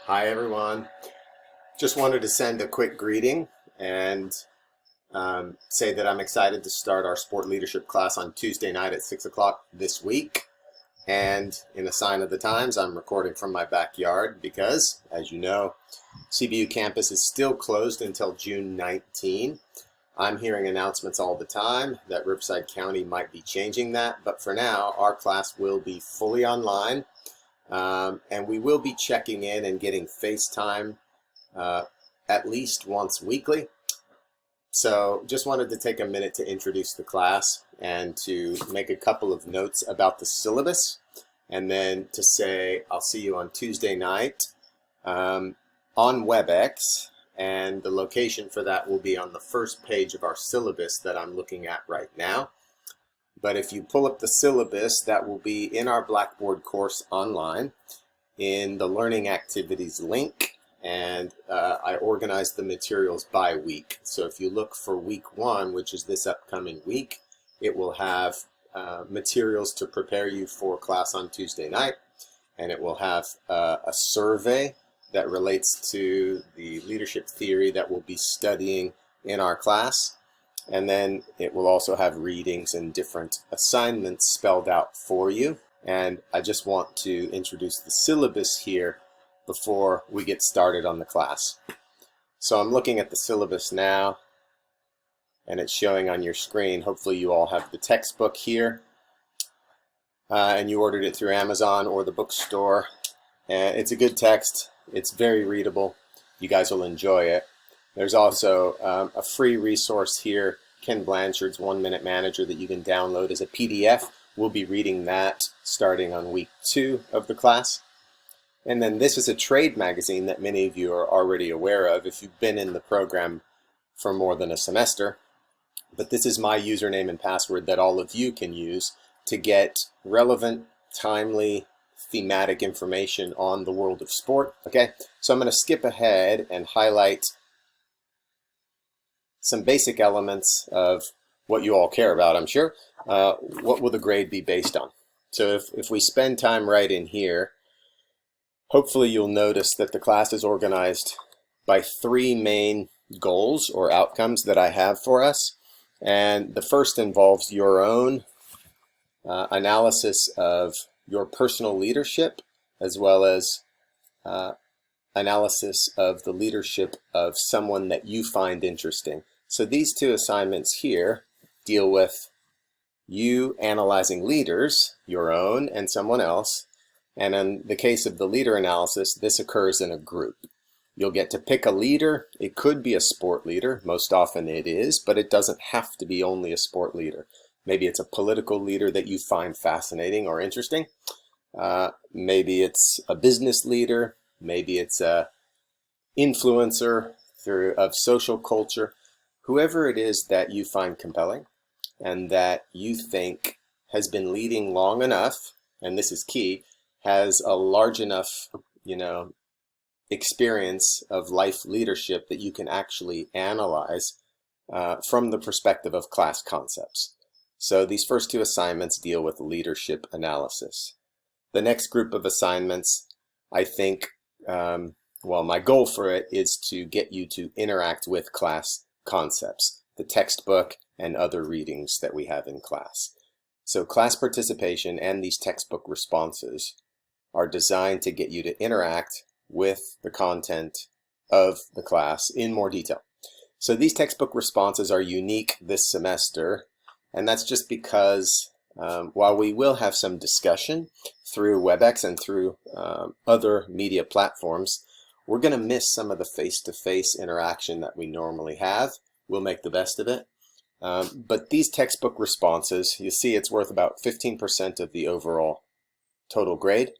Hi everyone. Just wanted to send a quick greeting and say that I'm excited to start our sport leadership class on Tuesday night at 6 o'clock this week. And in a sign of the times, I'm recording from my backyard because, as you know, CBU campus is still closed until June 19. I'm hearing announcements all the time that Riverside County might be changing that, but for now, our class will be fully online. And we will be checking in and getting FaceTime at least once weekly. So just wanted to take a minute to introduce the class and to make a couple of notes about the syllabus, and then to say I'll see you on Tuesday night on WebEx, and the location for that will be on the first page of our syllabus that I'm looking at right now. But if you pull up the syllabus, that will be in our Blackboard course online in the Learning Activities link, and I organized the materials by week. So if you look for week 1, which is this upcoming week, it will have materials to prepare you for class on Tuesday night, and it will have a survey that relates to the leadership theory that we'll be studying in our class. And then it will also have readings and different assignments spelled out for you. And I just want to introduce the syllabus here before we get started on the class. So I'm looking at the syllabus now, and it's showing on your screen. Hopefully you all have the textbook here, and you ordered it through Amazon or the bookstore. It's a good text. It's very readable. You guys will enjoy it. There's also a free resource here, Ken Blanchard's 1-Minute Manager, that you can download as a PDF. We'll be reading that starting on week 2 of the class. And then this is a trade magazine that many of you are already aware of if you've been in the program for more than a semester. But this is my username and password that all of you can use to get relevant, timely, thematic information on the world of sport. Okay, so I'm going to skip ahead and highlight some basic elements of what you all care about, I'm sure. What will the grade be based on? So if we spend time right in here, hopefully you'll notice that the class is organized by 3 main goals or outcomes that I have for us. And the first involves your own analysis of your personal leadership, as well as analysis of the leadership of someone that you find interesting. So these 2 assignments here deal with you analyzing leaders, your own and someone else. And in the case of the leader analysis, this occurs in a group. You'll get to pick a leader. It could be a sport leader. Most often it is, but it doesn't have to be only a sport leader. Maybe it's a political leader that you find fascinating or interesting. Maybe it's a business leader. Maybe it's a influencer of social culture. Whoever it is that you find compelling and that you think has been leading long enough, and this is key, has a large enough, experience of life leadership that you can actually analyze from the perspective of class concepts. So these first 2 assignments deal with leadership analysis. The next group of assignments, I think, my goal for it is to get you to interact with class concepts, the textbook and other readings that we have in class. So class participation and these textbook responses are designed to get you to interact with the content of the class in more detail. So these textbook responses are unique this semester, and that's just because while we will have some discussion through WebEx and through other media platforms, we're going to miss some of the face-to-face interaction that we normally have. We'll make the best of it. But these textbook responses, you see it's worth about 15% of the overall total grade.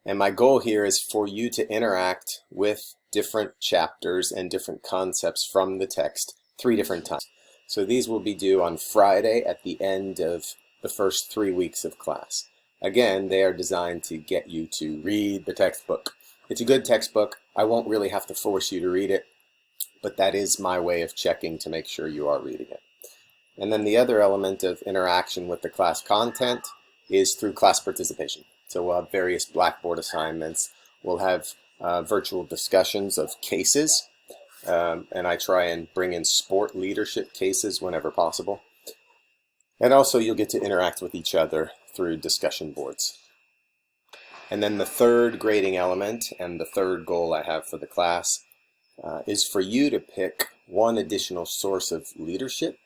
And my goal here is for you to interact with different chapters and different concepts from the text 3 different times. So these will be due on Friday at the end of the first 3 weeks of class. Again, they are designed to get you to read the textbook. It's a good textbook. I won't really have to force you to read it, but that is my way of checking to make sure you are reading it. And then the other element of interaction with the class content is through class participation. So we'll have various Blackboard assignments. We'll have virtual discussions of cases, and I try and bring in sport leadership cases whenever possible. And also you'll get to interact with each other through discussion boards. And then the third grading element and the third goal I have for the class is for you to pick one additional source of leadership.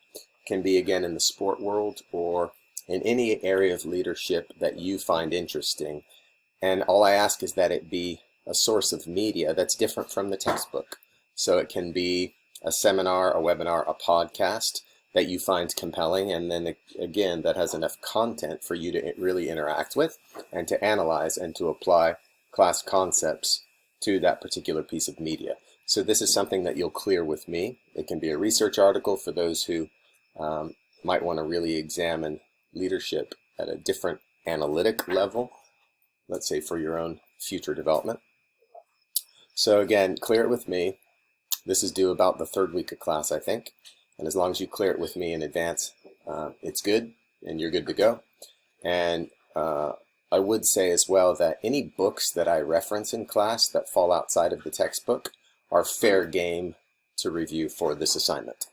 Can be again in the sport world or in any area of leadership that you find interesting. And all I ask is that it be a source of media that's different from the textbook. So it can be a seminar, a webinar, a podcast that you find compelling, and then again that has enough content for you to really interact with and to analyze and to apply class concepts to that particular piece of media. So this is something that you'll clear with me. It can be a research article for those who might want to really examine leadership at a different analytic level, let's say for your own future development. So again, clear it with me. This is due about the third week of class, I think. And as long as you clear it with me in advance, it's good and you're good to go. And I would say as well that any books that I reference in class that fall outside of the textbook are fair game to review for this assignment.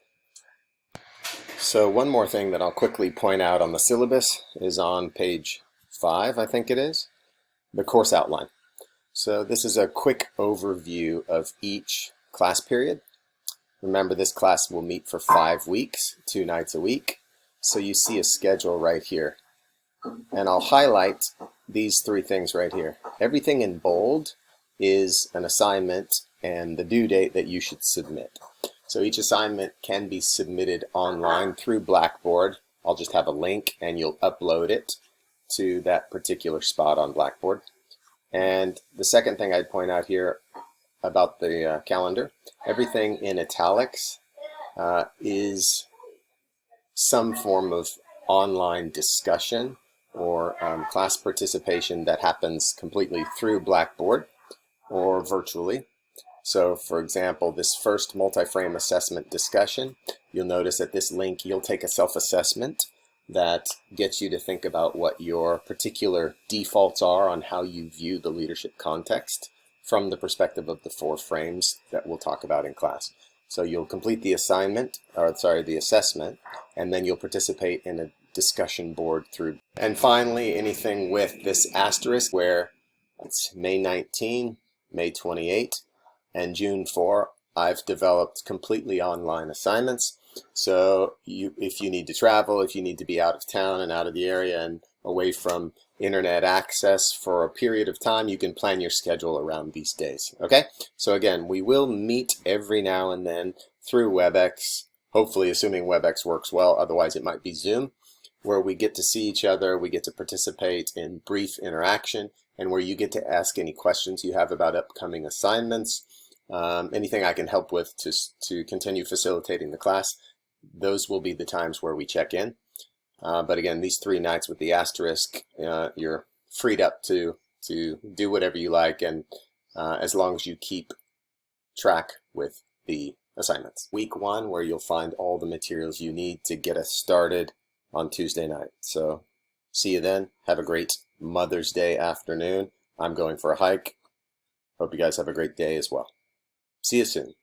So one more thing that I'll quickly point out on the syllabus is on page 5, I think it is, the course outline. So this is a quick overview of each class period. Remember, this class will meet for 5 weeks, 2 nights a week. So you see a schedule right here. And I'll highlight these 3 things right here. Everything in bold is an assignment and the due date that you should submit. So each assignment can be submitted online through Blackboard. I'll just have a link and you'll upload it to that particular spot on Blackboard. And the second thing I'd point out here about the calendar, everything in italics is some form of online discussion or class participation that happens completely through Blackboard or virtually. So for example, this first multi-frame assessment discussion, you'll notice at this link you'll take a self-assessment that gets you to think about what your particular defaults are on how you view the leadership context from the perspective of the 4 frames that we'll talk about in class. So you'll complete the assignment, or sorry, the assessment, and then you'll participate in a discussion board through. And finally, anything with this asterisk where it's May 19, May 28, and June 4, I've developed completely online assignments. So if you need to travel, if you need to be out of town and out of the area and away from internet access for a period of time, you can plan your schedule around these days. Okay? So again, we will meet every now and then through WebEx, hopefully assuming WebEx works well, otherwise it might be Zoom, where we get to see each other, we get to participate in brief interaction, and where you get to ask any questions you have about upcoming assignments, anything I can help with to continue facilitating the class. Those will be the times where we check in. But again, these 3 nights with the asterisk, you're freed up to do whatever you like, and as long as you keep track with the assignments. Week 1, where you'll find all the materials you need to get us started on Tuesday night. So see you then. Have a great Mother's Day afternoon. I'm going for a hike. Hope you guys have a great day as well. See you soon.